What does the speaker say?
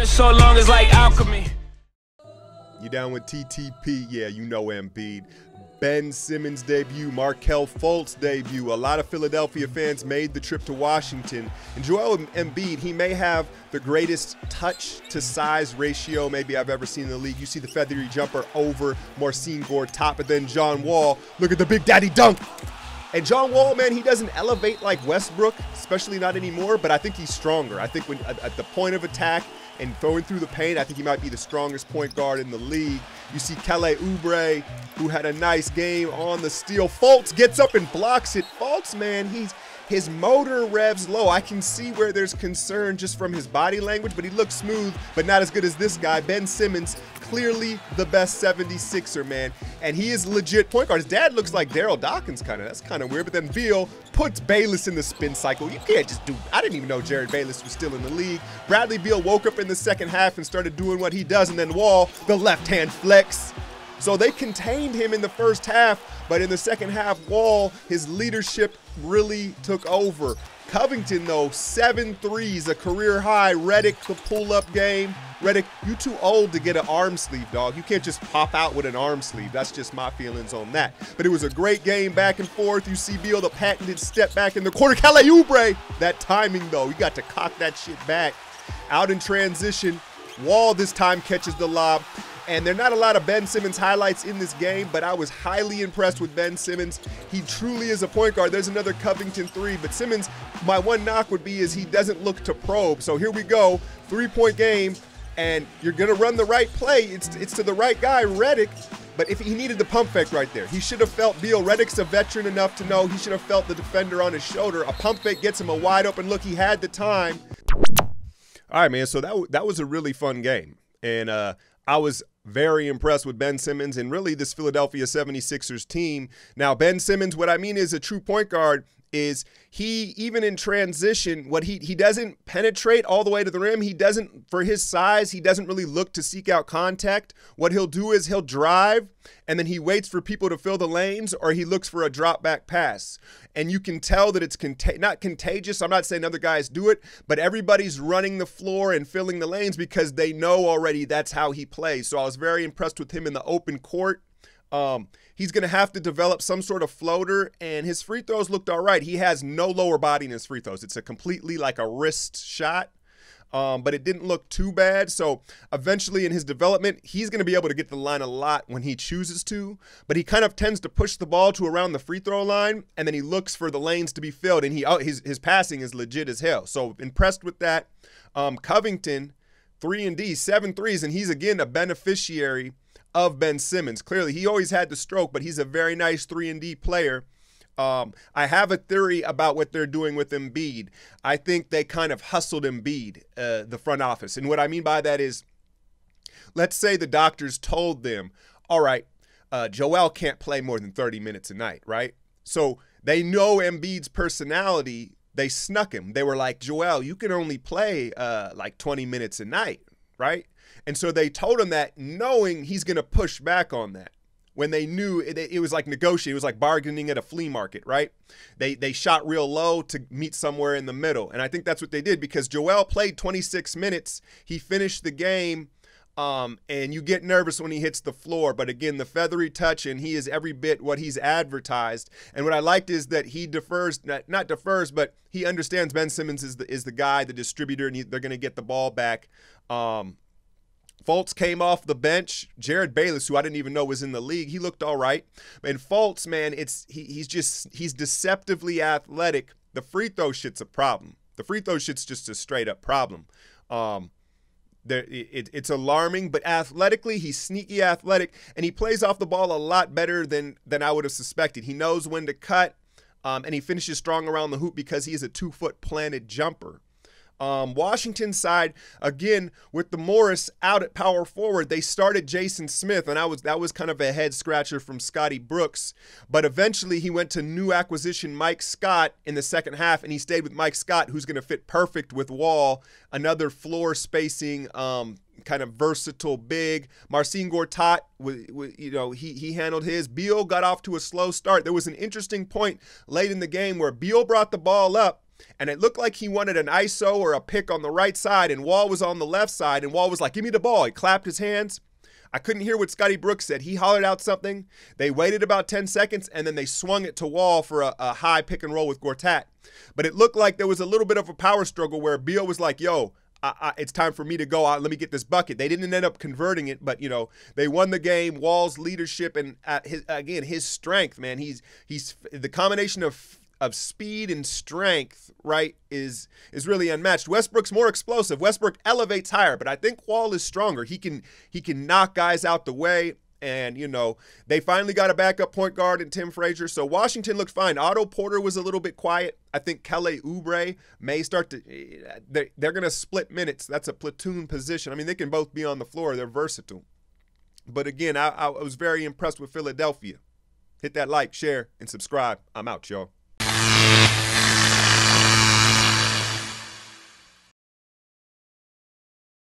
so long it's like alchemy. You down with TTP? Yeah, you know Embiid. Ben Simmons debut, Markelle Fultz debut. A lot of Philadelphia fans made the trip to Washington. And Joel Embiid, he may have the greatest touch to size ratio maybe I've ever seen in the league. You see the feathery jumper over Marcin top, but then John Wall, look at the Big Daddy dunk. And John Wall, man, he doesn't elevate like Westbrook, especially not anymore, but I think he's stronger. I think when at the point of attack and throwing through the paint, I think he might be the strongest point guard in the league. You see Kelly Oubre, who had a nice game on the steal. Fultz gets up and blocks it. Fultz, man, his motor revs low. I can see where there's concern just from his body language, but he looks smooth, but not as good as this guy. Ben Simmons, clearly the best 76er, man. And he is legit point guard. His dad looks like Daryl Dawkins kind of. That's kind of weird. But then Beal puts Bayless in the spin cycle. You can't just do, I didn't even know Jared Bayless was still in the league. Bradley Beal woke up in the second half and started doing what he does. And then Wall, the left-hand flex. So they contained him in the first half, but in the second half, Wall, his leadership really took over. Covington, though, 7 threes, a career high. Redick, the pull-up game. Redick, you too old to get an arm sleeve, dog. You can't just pop out with an arm sleeve. That's just my feelings on that. But it was a great game back and forth. You see Beal, the patented step back in the corner. Kelly Oubre, that timing, though. You got to cock that shit back. Out in transition, Wall this time catches the lob. And there are not a lot of Ben Simmons highlights in this game, but I was highly impressed with Ben Simmons. He truly is a point guard. There's another Covington three, but Simmons, my one knock would be is he doesn't look to probe. So here we go, 3-point game, and you're gonna run the right play. It's to the right guy, Redick, but if he needed the pump fake right there, he should have felt Beal. Redick's a veteran enough to know he should have felt the defender on his shoulder. A pump fake gets him a wide open look. He had the time. All right, man, so that was a really fun game. And I was very impressed with Ben Simmons and really this Philadelphia 76ers team. Now, Ben Simmons, what I mean is a true point guard is he, even in transition, what he doesn't penetrate all the way to the rim. He doesn't, for his size, he doesn't really look to seek out contact. What he'll do is he'll drive and then he waits for people to fill the lanes, or he looks for a drop back pass. And you can tell that it's not contagious. I'm not saying other guys do it, but everybody's running the floor and filling the lanes because they know already that's how he plays. So I was very impressed with him in the open court. He's going to have to develop some sort of floater, and his free throws looked all right. He has no lower body in his free throws. It's a completely like a wrist shot, but it didn't look too bad. So eventually in his development, he's going to be able to get the line a lot when he chooses to, but he kind of tends to push the ball to around the free throw line, and then he looks for the lanes to be filled, and his passing is legit as hell. So impressed with that. Covington, 3-and-D, 7 threes, and he's again a beneficiary of Ben Simmons. Clearly, he always had the stroke, but he's a very nice 3-and-D player. I have a theory about what they're doing with Embiid. I think they kind of hustled Embiid, the front office. And what I mean by that is, let's say the doctors told them, all right, Joel can't play more than 30 minutes a night, right? So they know Embiid's personality. They snuck him. They were like, Joel, you can only play like 20 minutes a night, right? And so they told him that knowing he's going to push back on that. When they knew it was like negotiating, it was like bargaining at a flea market, right? They shot real low to meet somewhere in the middle. And I think that's what they did because Joel played 26 minutes. He finished the game, and you get nervous when he hits the floor. But again, the feathery touch, and he is every bit what he's advertised. And what I liked is that he defers, not defers, but he understands Ben Simmons is the guy, the distributor, and they're going to get the ball back. Fultz came off the bench. Jared Bayless, who I didn't even know was in the league, he looked all right. And Fultz, man, he's deceptively athletic. The free throw shit's a problem. The free throw shit's just a straight up problem. It's alarming, but athletically, he's sneaky athletic, and he plays off the ball a lot better than I would have suspected. He knows when to cut, and he finishes strong around the hoop because he is a 2-foot planted jumper. Washington side, again, with the Morris out at power forward, they started Jason Smith, and that was kind of a head scratcher from Scotty Brooks. But eventually he went to new acquisition Mike Scott in the second half, and he stayed with Mike Scott, who's going to fit perfect with Wall, another floor spacing kind of versatile big. Marcin Gortat, he handled his. Beal got off to a slow start. There was an interesting point late in the game where Beal brought the ball up, and it looked like he wanted an ISO or a pick on the right side, and Wall was on the left side, and Wall was like, give me the ball. He clapped his hands. I couldn't hear what Scotty Brooks said. He hollered out something. They waited about 10 seconds, and then they swung it to Wall for a high pick and roll with Gortat. But it looked like there was a little bit of a power struggle where Beal was like, yo, it's time for me to go out. Let me get this bucket. They didn't end up converting it, but, you know, they won the game. Wall's leadership and, his strength, man. He's the combination of speed and strength, right, is really unmatched. Westbrook's more explosive. Westbrook elevates higher, but I think Wall is stronger. He can knock guys out the way. And, you know, they finally got a backup point guard in Tim Frazier. So Washington looked fine. Otto Porter was a little bit quiet. I think Kelly Oubre may start to – they're going to split minutes. That's a platoon position. I mean, they can both be on the floor. They're versatile. But, again, I was very impressed with Philadelphia. Hit that like, share, and subscribe. I'm out, y'all.